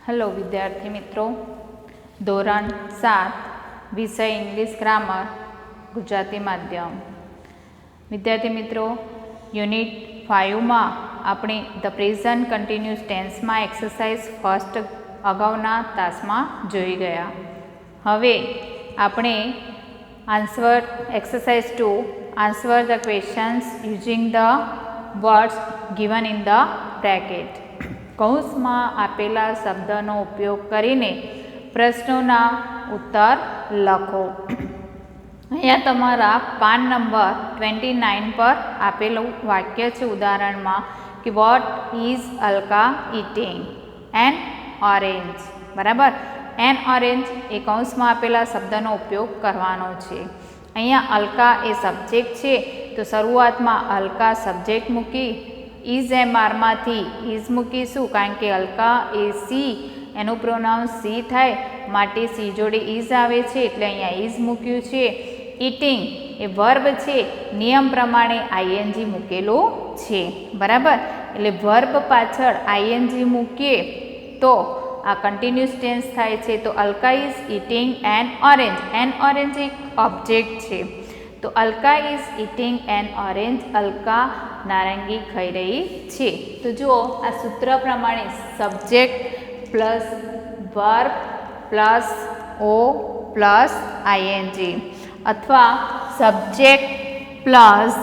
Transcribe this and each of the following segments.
Hello વિદ્યાર્થી મિત્રો, ધોરણ 7 વિષય ઇંગ્લિશ ગ્રામર ગુજરાતી માધ્યમ. વિદ્યાર્થી મિત્રો, યુનિટ 5માં આપણે ધ પ્રેઝન્ટ કન્ટિન્યુઅસ ટેન્સમાં એક્સરસાઇઝ ફર્સ્ટ અગાઉના તાસમાં જોઈ ગયા. હવે આપણે answer exercise 2 answer the questions using the words given in the bracket. કૌંસમાં આપેલા શબ્દનો ઉપયોગ કરીને પ્રશ્નોના ઉત્તર લખો. અહીંયા તમારા પાન નંબર 29 પર આપેલું વાક્ય છે ઉદાહરણમાં કે what is Alka eating? An orange. બરાબર, એન ઓરેન્જ એ કૌંસમાં આપેલા શબ્દનો ઉપયોગ કરવાનો છે. અહીંયા અલકા એ સબ્જેક્ટ છે, તો શરૂઆતમાં અલકા સબ્જેક્ટ મૂકી ઇઝ એમઆરમાંથી ઇઝ મૂકીશું, કારણ કે અલકા એ સી એનું પ્રોનાઉન્સ સી થાય માટે સી જોડે ઇઝ આવે છે, એટલે અહીંયા ઇઝ મૂક્યું છે. ઇટિંગ એ વર્બ છે, નિયમ પ્રમાણે આઈએનજી મૂકેલું છે. બરાબર, એટલે વર્બ પાછળ આઈએનજી મૂકીએ તો આ કન્ટિન્યુઅસ ટેન્સ થાય છે. તો Alka is eating an orange. An orange એક ઓબ્જેક્ટ છે, તો Alka is eating an orange. Alka નારંગી ખાઈ રહી છે. તો જુઓ, આ સૂત્ર પ્રમાણે subject plus verb plus O plus ING, અથવા સબ્જેક્ટ પ્લસ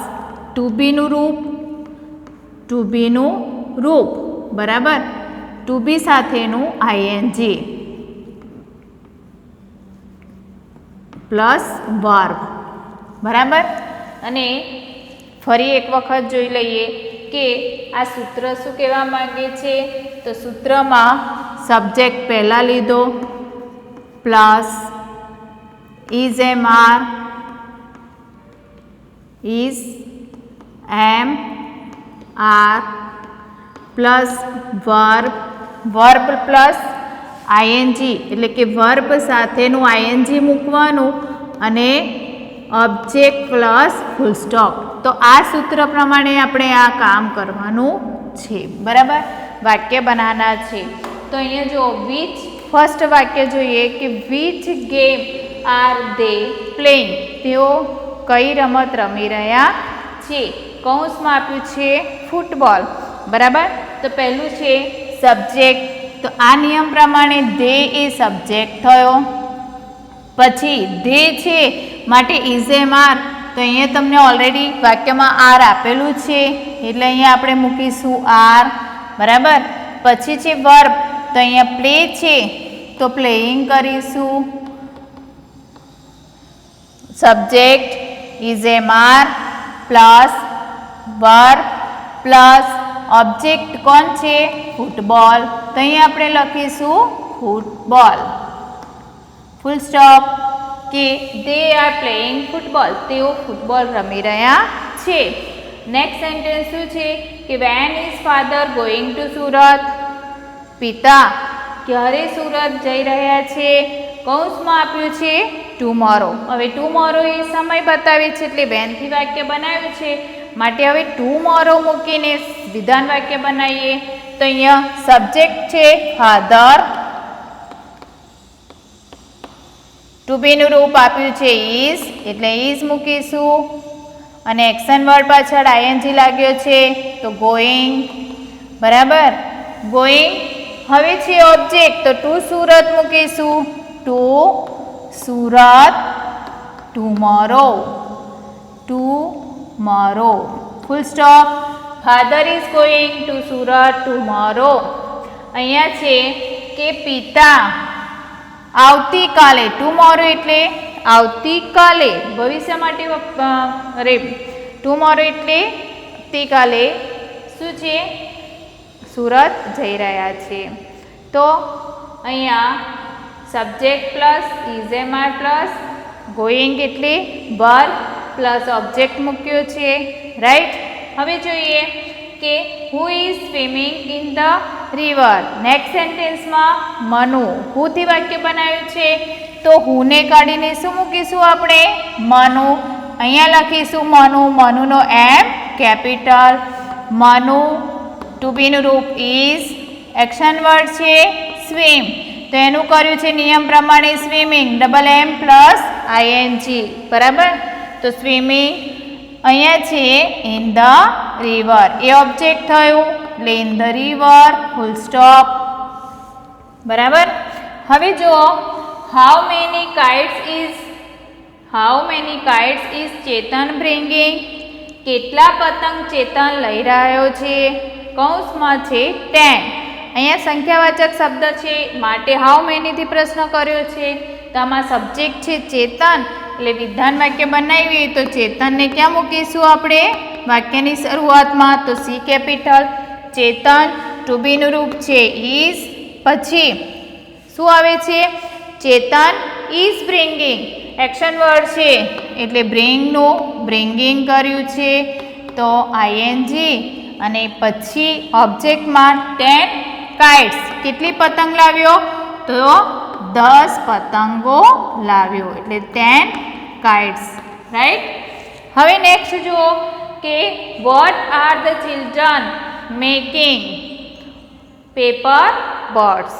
ટુ બીનું રૂપ, ટુ બીનું રૂપ. બરાબર, ટુ બી સાથેનું આઈએનજી પ્લસ વર્બ. બરાબર, અને ફરી એક વખત જોઈ લઈએ કે આ સૂત્ર શું કહેવા માંગે છે. તો સૂત્રમાં સબ્જેક્ટ પહેલાં લીધો plus is am are, is am are plus verb, verb plus ING, એટલે કે વર્બ સાથેનું આઈએનજી મૂકવાનું, અને ઓબ્જેક્ટ પ્લસ ફૂલ સ્ટોપ. તો આ સૂત્ર પ્રમાણે આપણે આ કામ કરવાનું છે. બરાબર, વાક્ય બનાવવાના છે. તો અહીંયા જો વિચ, ફર્સ્ટ વાક્ય જોઈએ કે which game R they playing? તેઓ કઈ રમત રમી રહ્યા છે? કૌંસમાં આપ્યું છે ફૂટબોલ. બરાબર, તો પહેલું છે સબ્જેક્ટ, તો આ નિયમ પ્રમાણે દે એ સબ્જેક્ટ થયો. પછી દે છે માટે ઇઝ એમ આર, તો અહીંયા તમને ઓલરેડી વાક્યમાં આર આપેલું છે, એટલે અહીંયા આપણે મૂકીશું આર. બરાબર, પછી છે વર્બ, તો અહીંયા પ્લે છે, તો પ્લેઇંગ કરીશું. Subject is am are plus verb plus object કોણ છે? ફૂટબોલ. તો અહીંયા આપણે લખીશું ફૂટબોલ. Full stop. કે દે આર પ્લેઇંગ ફૂટબોલ, તેઓ ફૂટબોલ રમી રહ્યા છે. નેક્સ્ટ સેન્ટેન્સ શું છે કે when is father going to Surat? પિતા ક્યારે સુરત જઈ રહ્યા છે? કૌંસમાં આપ્યું છે ટુમોરો. હવે ટુમોરો એ સમય બતાવે છે, એટલે વેનથી વાક્ય બનાવ્યું છે, માટે હવે ટુમોરો મૂકીને વિધાન વાક્ય બનાવીએ. તો અહીંયા સબ્જેક્ટ છે ફાધર, ટુ બીનું રૂપ આપ્યું છે ઇઝ, એટલે ઇઝ મૂકીશું, અને એક્શન વર્ડ પાછળ આઈએનજી લાગ્યો છે, તો ગોઈંગ. બરાબર, ગોઈંગ. હવે છે ઓબ્જેક્ટ, તો ટુ સુરત મૂકીશું, to Surat, tomorrow, tomorrow. Full stop. Father is going to Surat tomorrow. અહીંયા છે કે પિતા આવતીકાલે, ટુમોરો એટલે આવતીકાલે, ભવિષ્ય માટે, અરે ટુમોરો એટલે આવતીકાલે શું છે? સુરત જઈ રહ્યા છે. તો અહીંયા subject plus is am are plus going એટલે વર્બ પ્લસ ઓબ્જેક્ટ મૂક્યો છે. રાઈટ. હવે જોઈએ કે who is swimming in the river? Next સેન્ટેન્સમાં મનુ, હુથી વાક્ય બનાવ્યું છે, તો હુને કાઢીને શું મૂકીશું આપણે? મનુ. અહીંયા લખીશું મનુ, મનુનો એમ કેપિટલ. મનુ, ટુ બીનું રૂપ ઇઝ, એક્શન વર્ડ છે સ્વિમ, તો એનું કર્યું છે નિયમ પ્રમાણે swimming, double M plus ING, બરાબર. તો સ્વિમિંગ અહીંયા છે ઇન ધ રિવર, એ ઓબ્જેક્ટ થયું એટલે in the river, full stop, બરાબર. હવે જુઓ, how many kites is Chetan bringing, કેટલા પતંગ ચેતન લઈ રહ્યો છે, કૌંસમાં છે 10. અહીંયા સંખ્યાવાચક શબ્દ છે માટે હાઉ મેનીથી પ્રશ્ન કર્યો છે. તો આમાં સબ્જેક્ટ છે ચેતન, એટલે વિધાન વાક્ય બનાવીએ તો ચેતનને ક્યાં મૂકીશું આપણે વાક્યની શરૂઆતમાં, તો સી કેપિટલ. ચેતન ટુ બીનું રૂપ છે ઇઝ, પછી શું આવે છે, ચેતન ઇઝ બ્રિંગિંગ, એક્શન વર્ડ છે એટલે બ્રિંગનું બ્રિંગિંગ કર્યું છે તો આઈએનજી, અને પછી ઓબ્જેક્ટમાં 10 કાઇટ્સ, કેટલી પતંગ લાવ્યો, તો 10 પતંગો લાવ્યો એટલે 10 કાઇટ્સ, રાઈટ. હવે નેક્સ્ટ જુઓ કે what are the children making paper boats,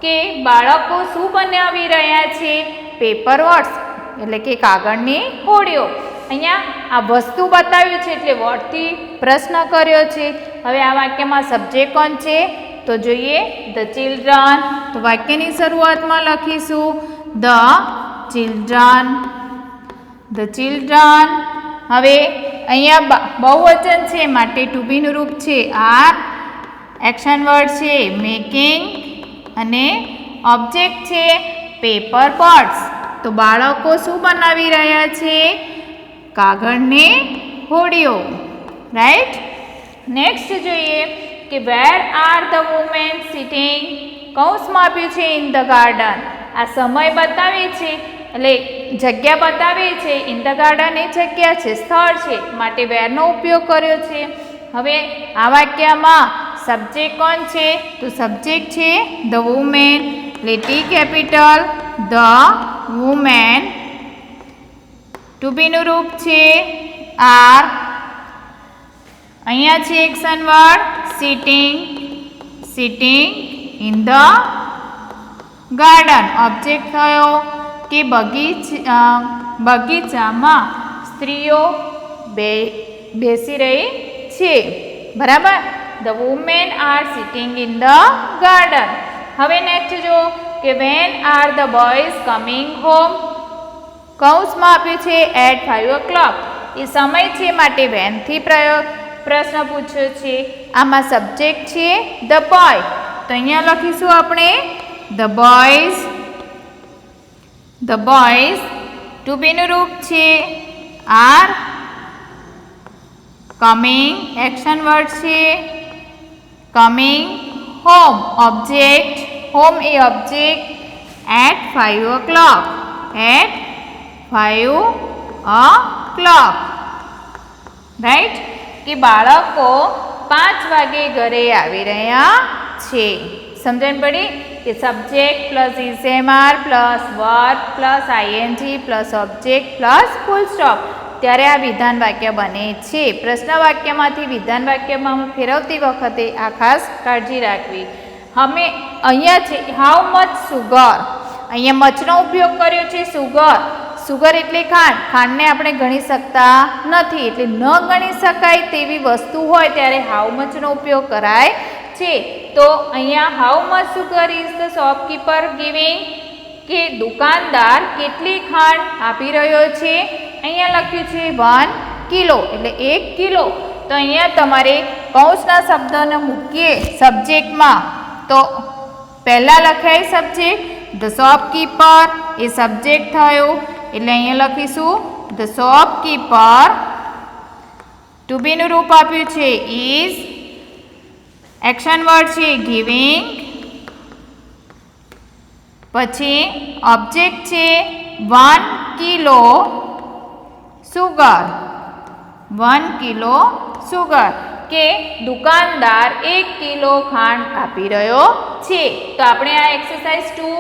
કે બાળકો શું બનાવી રહ્યા છે, પેપર બોટ્સ એટલે કે કાગળની હોડીઓ. અહીંયા આ વસ્તુ બતાવ્યું છે એટલે વોટથી પ્રશ્ન કર્યો છે. હવે આ વાક્યમાં સબ્જેક્ટ કોણ છે, તો જોઈએ ધ ચિલ્ડ્રન, તો વાક્યની શરૂઆતમાં લખીશું ધ ચિલ્ડ્રન. હવે અહીંયા બહુવચન છે માટે ટુ બીનું રૂપ છે આર, એક્શન વર્ડ છે મેકિંગ, અને ઓબ્જેક્ટ છે પેપર બોટ્સ. તો બાળકો શું બનાવી રહ્યા છે, કાગળની હોડીઓ, રાઈટ. નેક્સ્ટ જોઈએ કે where are the women sitting, કૌંસમાં આપ્યું છે ઇન ધ ગાર્ડન, આ સમય બતાવે છે એટલે જગ્યા બતાવે છે, ઇન ધ ગાર્ડન એ જગ્યા છે, સ્થળ છે માટે વેરનો ઉપયોગ કર્યો છે. હવે આ વાક્યમાં સબ્જેક્ટ કોણ છે, તો સબ્જેક્ટ છે ધ વુમેન, એટલે T capital, the women. To બીનું રૂપ છે આર, અહીંયા છે action word sitting in the garden, object થયો કે બગીચામાં સ્ત્રીઓ બેસી રહી છે, બરાબર. The women are sitting in the garden. હવે નેક્સ્ટ જો કે when are the boys coming home, કૌંસમાં આપ્યું છે એટ 5 o'clock, એ સમય છે માટે વેનથી પ્રશ્ન પૂછ્યો છે. આમાં સબ્જેક્ટ છે ધ બોય, તો અહીંયા લખીશું આપણે ધ બોયઝ. ટુ બીનું રૂપ છે આર, કમિંગ એક્શન વર્ડ છે કમિંગ, હોમ ઓબ્જેક્ટ, હોમ એ ઓબ્જેક્ટ, એટ 5 o'clock, રાઈટ. કે બાળકો 5 વાગે ઘરે આવી રહ્યા છે. સમજણ પડી કે subject plus is am are plus verb plus ING plus object plus full stop, ત્યારે આ વિધાન વાક્ય બને છે. પ્રશ્ન વાક્યમાંથી વિધાન વાક્યમાં ફેરવતી વખતે આ ખાસ કાળજી રાખવી. અમે અહીંયા છે હાઉ મચ સુગર, અહીંયા મચનો ઉપયોગ કર્યો છે સુગર એટલે ખાંડને આપણે ગણી શકતા નથી, એટલે ન ગણી શકાય તેવી વસ્તુ હોય ત્યારે હાઉ મચનો ઉપયોગ કરાય છે. તો અહીંયા how much sugar is the shopkeeper giving, કે દુકાનદાર કેટલી ખાંડ આપી રહ્યો છે, અહીંયા લખ્યું છે 1 કિલો એટલે 1 કિલો. તો અહીંયા તમારે કૌંસના શબ્દને મૂકીએ સબ્જેક્ટમાં, તો પહેલાં લખાય subject the shopkeeper, A subject થયો એટલે અહીંયા લખીશું ધ શોપકીપર. ટુ બીનું રૂપ આપ્યું છે ઇઝ, એક્શન વર્ડ છે ગિવિંગ, પછી ઓબ્જેક્ટ છે 1 કિલો સુગર, 1 કિલો સુગર, કે દુકાનદાર 1 કિલો ખાંડ આપી રહ્યો છે. તો આપણે આ એક્સરસાઇઝ 2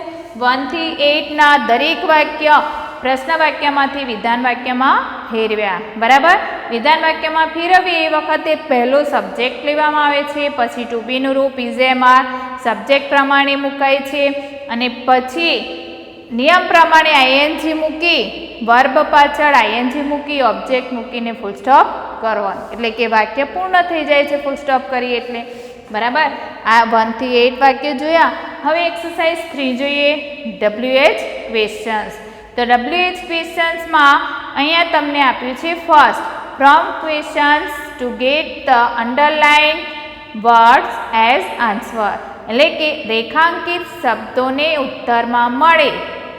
1 થી 8 ના દરેક વાક્ય પ્રશ્ન વાક્યમાંથી વિધાન વાક્યમાં ફેરવ્યા. બરાબર. વિધાન વાક્યમાં ફેરવીએ એ વખતે પહેલો સબ્જેક્ટ લેવામાં આવે છે, પછી ટુ બીનું રૂપ ઇઝ એમ આર સબ્જેક્ટ પ્રમાણે મુકાય છે, અને પછી નિયમ પ્રમાણે આઈએનજી મૂકી, વર્બ પાછળ આઈએનજી મૂકી, ઓબ્જેક્ટ મૂકીને ફૂલ સ્ટોપ કરવાનું. એટલે કે વાક્ય પૂર્ણ થઈ જાય છે ફૂલ સ્ટોપ કરીએ એટલે. બરાબર. આ 1 થી 8 વાક્ય જોયા. હવે એક્સરસાઇઝ 3 જોઈએ, WH ક્વેશ્ચન્સ. તો WH ક્વેશ્ચન્સમાં અહીંયા તમને આપ્યું છે first from questions to get the underline words as answer. એટલે કે રેખાંકિત શબ્દોને ઉત્તરમાં મળે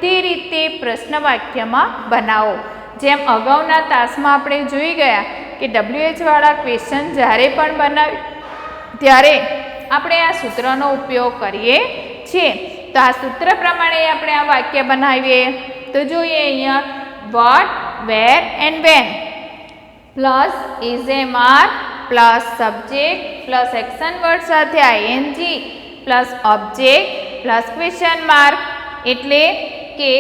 તે રીતે પ્રશ્ન વાક્યમાં બનાવો. જેમ અગાઉના તાસમાં આપણે જોઈ ગયા કે WH વાળા ક્વેશ્ચન જ્યારે પણ બનાવી ત્યારે આપણે આ સૂત્રનો ઉપયોગ કરીએ છીએ. તો આ સૂત્ર પ્રમાણે આપણે આ વાક્ય બનાવીએ. તો જોઈએ અહીંયા what, where and when plus is am are plus subject plus action word સાથે ING plus object plus question mark. એટલે કે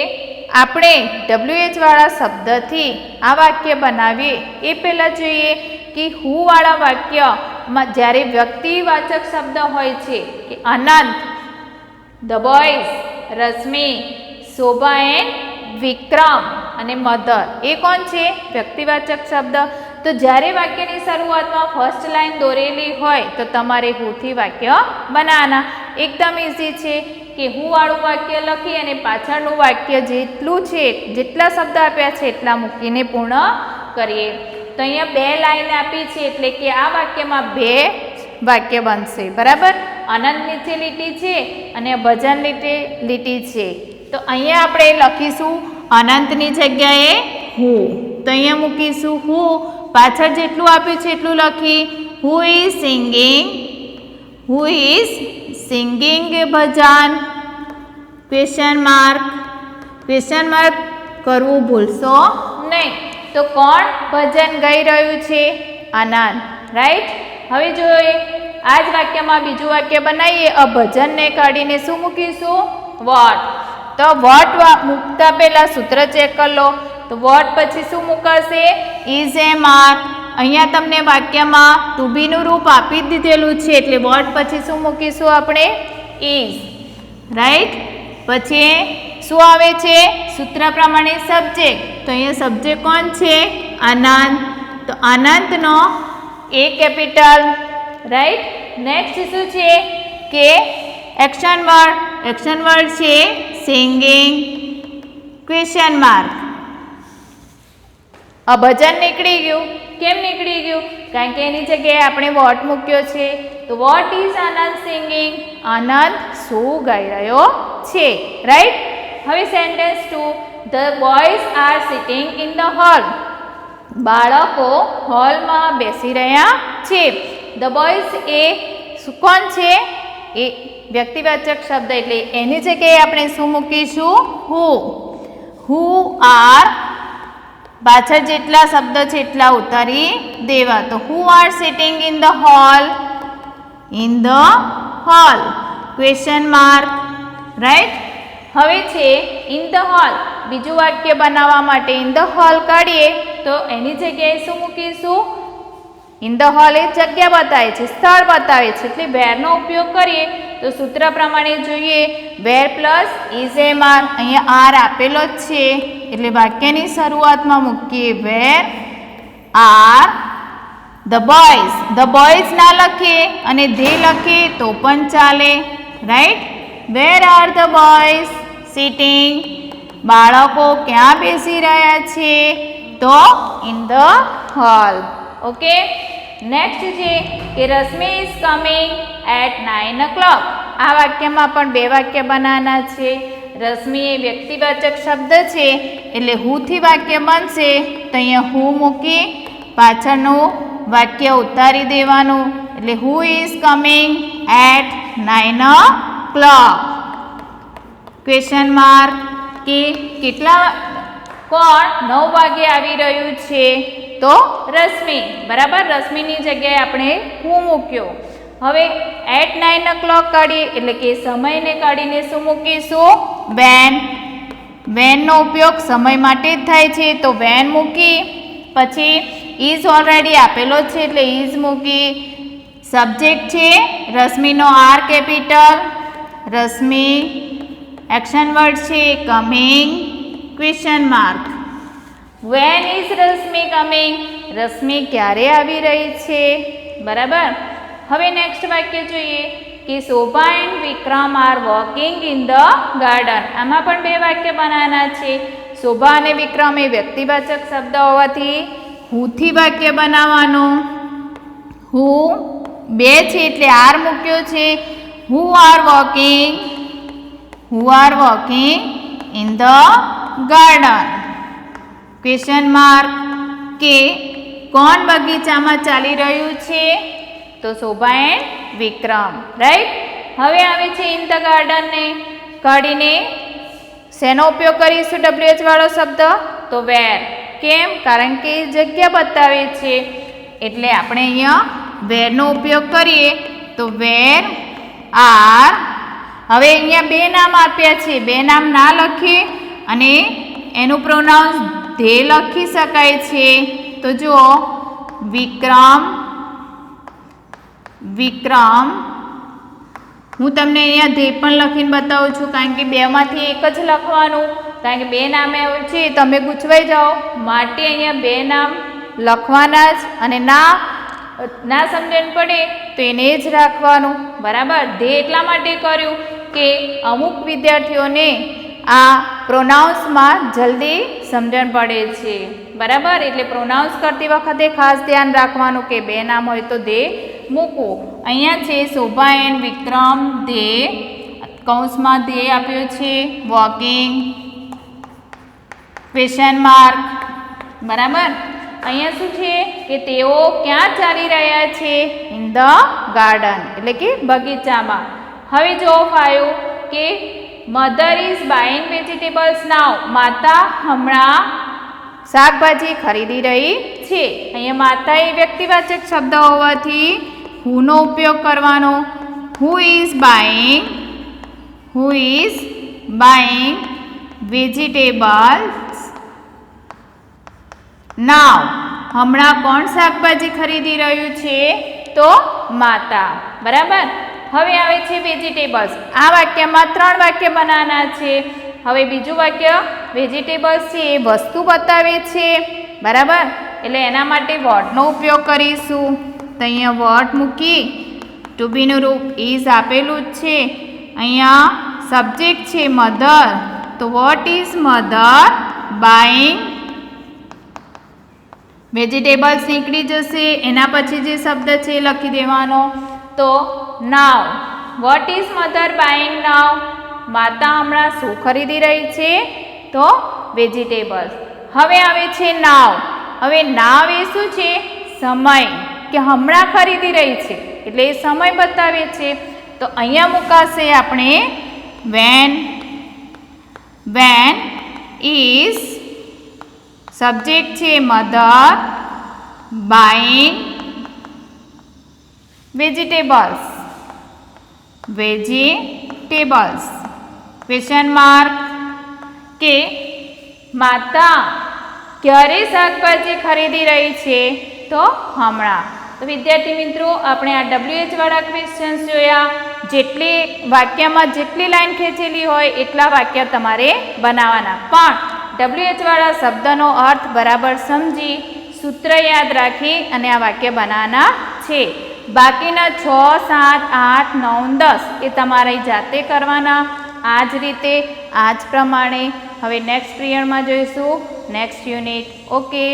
આપણે WH વાળા શબ્દથી આ વાક્ય બનાવીએ એ પહેલાં જોઈએ કે હુ વાળા વાક્યમાં જ્યારે વ્યક્તિવાચક શબ્દ હોય છે કે Anant, the boys, Rashmi, Shobha and Vikram અને મધર, એ કોણ છે? વ્યક્તિવાચક શબ્દ. તો જ્યારે વાક્યની શરૂઆતમાં ફર્સ્ટ લાઈન દોરેલી હોય તો તમારે હુથી વાક્ય બનાવવાના. એકદમ ઇઝી છે કે હું વાળું વાક્ય લખી અને પાછળનું વાક્ય જેટલું છે, જેટલા શબ્દ આપ્યા છે એટલા મૂકીને પૂર્ણ કરીએ. તો અહીંયા 2 લાઈન આપી છે એટલે કે આ વાક્યમાં 2 વાક્ય બનશે. બરાબર. અનંત નીચે લીટી છે અને ભજન લીટી છે. તો અહીંયા આપણે લખીશું અનંતની જગ્યાએ હું. તો અહીંયા મૂકીશું હું, પાછળ જેટલું આપ્યું છે એટલું લખી who is singing Bhajan question mark કરવું ભૂલશો નહીં. તો કોણ ભજન ગાઈ રહ્યું છે? આનંદ. રાઈટ. હવે જોઈએ આ જ વાક્યમાં બીજું વાક્ય બનાવીએ. આ ભજનને કાઢીને શું મૂકીશું? વોટ. તો વોટ મૂકતા પહેલા સૂત્ર ચેક કરી લો. તો વોટ પછી શું મુકાશે? Is am are. અહીંયા તમને વાક્યમાં ટુ બીનું રૂપ આપી જ દીધેલું છે એટલે વોટ પછી શું મૂકીશું આપણે? ઇઝ. રાઈટ. પછી શું આવે છે? સૂત્ર પ્રમાણે સબ્જેક્ટ. તો અહીંયા સબ્જેક્ટ કોણ છે? આનંદ. તો આનંદનો એ કેપિટલ. રાઈટ. નેક્સ્ટ શું છે કે એક્શન વર્ડ છે સિંગિંગ ક્વેશ્ચન માર્ક. ભજન નીકળી ગયું. કેમ નીકળી ગયું? કારણ કે એની જગ્યાએ આપણે વોટ મૂક્યો છે. તો what is Anand singing? Anand શું ગાઈ રહ્યો છે? રાઈટ. હવે sentence 2, the boys are sitting in the hall. બાળકો હોલમાં બેસી રહ્યા છે. ધ બોયઝ એ કોણ છે? એ વ્યક્તિવાચક શબ્દ એટલે એની જગ્યાએ આપણે શું મૂકીશું? Who are. પાછળ જેટલા શબ્દ છે એટલા ઉતારી દેવા. તો who are sitting in the hall question mark. Right. હવે છે ઇન ધ હોલ. બીજું વાક્ય બનાવવા માટે ઇન ધ હોલ કાઢીએ તો એની જગ્યાએ શું મૂકીશું? ઇન ધ હોલ એ જગ્યા બતાવે છે, સ્થળ બતાવે છે એટલે વેરનો ઉપયોગ કરીએ. તો સૂત્ર પ્રમાણે જોઈએ where plus is am are. અહીંયા આર આપેલો જ છે એટલે વાક્યની શરૂઆતમાં મૂકીએ where are the boys. The boys ના લખીએ અને ધે લખીએ તો પણ ચાલે. Right. Where are the boys sitting. બાળકો ક્યાં બેસી રહ્યા છે? તો in the hall. Okay. Next છે કે Rashmi is coming at 9 o'clock. આ વાક્યમાં પણ 2 વાક્ય બનાવવાના છે. રશ્મિ એ વ્યક્તિવાચક શબ્દ છે એટલે હુથી વાક્ય બનશે. તો અહીંયા હુ મૂકી પાછળનું વાક્ય ઉતારી દેવાનું એટલે who is coming at 9 o'clock question mark. કે કેટલા કોણ 9 વાગે આવી રહ્યું છે? તો રશ્મિ. બરાબર. રશ્મિની જગ્યાએ આપણે હું મૂક્યો. હવે એટ 9 o'clock કાઢીએ એટલે કે સમયને કાઢીને શું મૂકીશું? વેન. વેનનો ઉપયોગ સમય માટે જ થાય છે, તો વેન મૂકી, પછી ઇઝ ઓલરેડી આપેલો છે એટલે ઇઝ મૂકી. સબ્જેક્ટ છે રશ્મિનો R capital, Rashmi. Action word છે coming, question mark. When is Rashmi coming? Rashmi ક્યારે આવી રહી છે? બરાબર. હવે નેક્સ્ટ વાક્ય જોઈએ કે Shobha and Vikram are walking in the garden. આમાં પણ બે વાક્ય બનાવવાના છે. શોભા અને વિક્રમ એ વ્યક્તિવાચક શબ્દ હોવાથી હુથી વાક્ય બનાવવાનું. હુ બે છે એટલે આર મૂક્યો છે. Who are walking, who are walking in the garden. Question mark કે કોણ બગીચામાં ચાલી રહ્યું છે? તો શોભા એન્ડ વિક્રમ, રાઈટ. હવે આવે છે ઇન ધ ગાર્ડન ને કાઢીને શેનો ઉપયોગ કરીશું? WH વાળો શબ્દ, તો વેર. કેમ? કારણ કે જગ્યા બતાવે છે એટલે આપણે અહીંયા વેરનો ઉપયોગ કરીએ તો વેર આર. હવે અહીંયા બે નામ આપ્યા છે, બે નામ ના લખીએ અને એનું પ્રોનાઉન્સ ધે લખી શકાય છે. તો જુઓ વિક્રમ, વિક્રમ. હું તમને અહીંયા ધે પણ લખીને બતાવું છું કારણ કે બેમાંથી એક જ લખવાનું, કારણ કે બે નામે છે તમે ગૂંચવાઈ જાઓ માટે અહીંયા બે નામ લખવાના જ, અને ના સમજણ પડે તો એને જ રાખવાનું. બરાબર. ધે એટલા માટે કર્યું કે અમુક વિદ્યાર્થીઓને આ પ્રોનાઉન્સમાં જલ્દી સમજણ પડે છે. બરાબર. એટલે પ્રોનાઉન્સ કરતી વખતે ખાસ ધ્યાન રાખવાનું કે બે નામ હોય તો ધે મૂકવું. અહીંયા છે શોભા એન્ડ વિક્રમ, ધે કૌંસમાં ધે આપ્યો છે, વોકિંગ, ક્વેશ્ચન માર્ક. બરાબર. અહીંયા શું છે કે તેઓ ક્યાં ચાલી રહ્યા છે? ઇન ધ ગાર્ડન એટલે કે બગીચામાં. હવે જો 5 કે મધર ઇઝ બાઇંગ વેજીટેબલ્સ નાઉ. માતા હમણાં શાકભાજી ખરીદી રહી છે. અહીંયા માતા એ વ્યક્તિવાચક શબ્દ હોવાથી હુનો ઉપયોગ કરવાનો. Who is buying, who is buying vegetables now. હમણાં કોણ શાકભાજી ખરીદી રહ્યું છે? તો માતા. બરાબર. હવે આવે છે વેજીટેબલ્સ. આ વાક્યમાં 3 વાક્ય બનાવવાના છે. હવે બીજું વાક્ય વેજીટેબલ્સ છે એ વસ્તુ બતાવે છે. બરાબર. એટલે એના માટે વોટનો ઉપયોગ કરીશું. તો અહીંયા વોટ મૂકી ટુ બીનું રૂપ ઇઝ આપેલું જ છે. અહીંયા સબ્જેક્ટ છે મધર, તો what is mother buying vegetables નીકળી જશે. એના પછી જે શબ્દ છે એ લખી દેવાનો. તો નાવ. વોટ ઇઝ મધર બાઇંગ નાવ? માતા હમણાં શું ખરીદી રહી છે? તો વેજીટેબલ્સ. હવે આવે છે નાવ. હવે નાવ એ શું છે? સમય, કે હમણાં ખરીદી રહી છે એટલે એ સમય બતાવે છે. તો અહીંયા મુકાશે આપણે વેન. વેન ઇઝ સબ્જેક્ટ છે mother buying vegetables, vegetables. Question mark કે માતા ક્યારે શાકભાજી ખરીદી રહી છે? તો હમણાં. તો વિદ્યાર્થી મિત્રો આપણે આ WH વાળા ક્વેશ્ચન્સ જોયા. જેટલી વાક્યમાં જેટલી લાઈન ખેંચેલી હોય એટલા વાક્ય તમારે બનાવવાના, પણ WH વાળા શબ્દનો અર્થ બરાબર સમજી સૂત્ર યાદ રાખી અને આ વાક્ય બનાવવાના છે. બાકીના 6, 7, 8, 9, 10 એ તમારી જાતે કરવાના. આ જ રીતે આ જ પ્રમાણે. હવે નેક્સ્ટ પિરિયડમાં જોઈશું નેક્સ્ટ યુનિટ. ઓકે.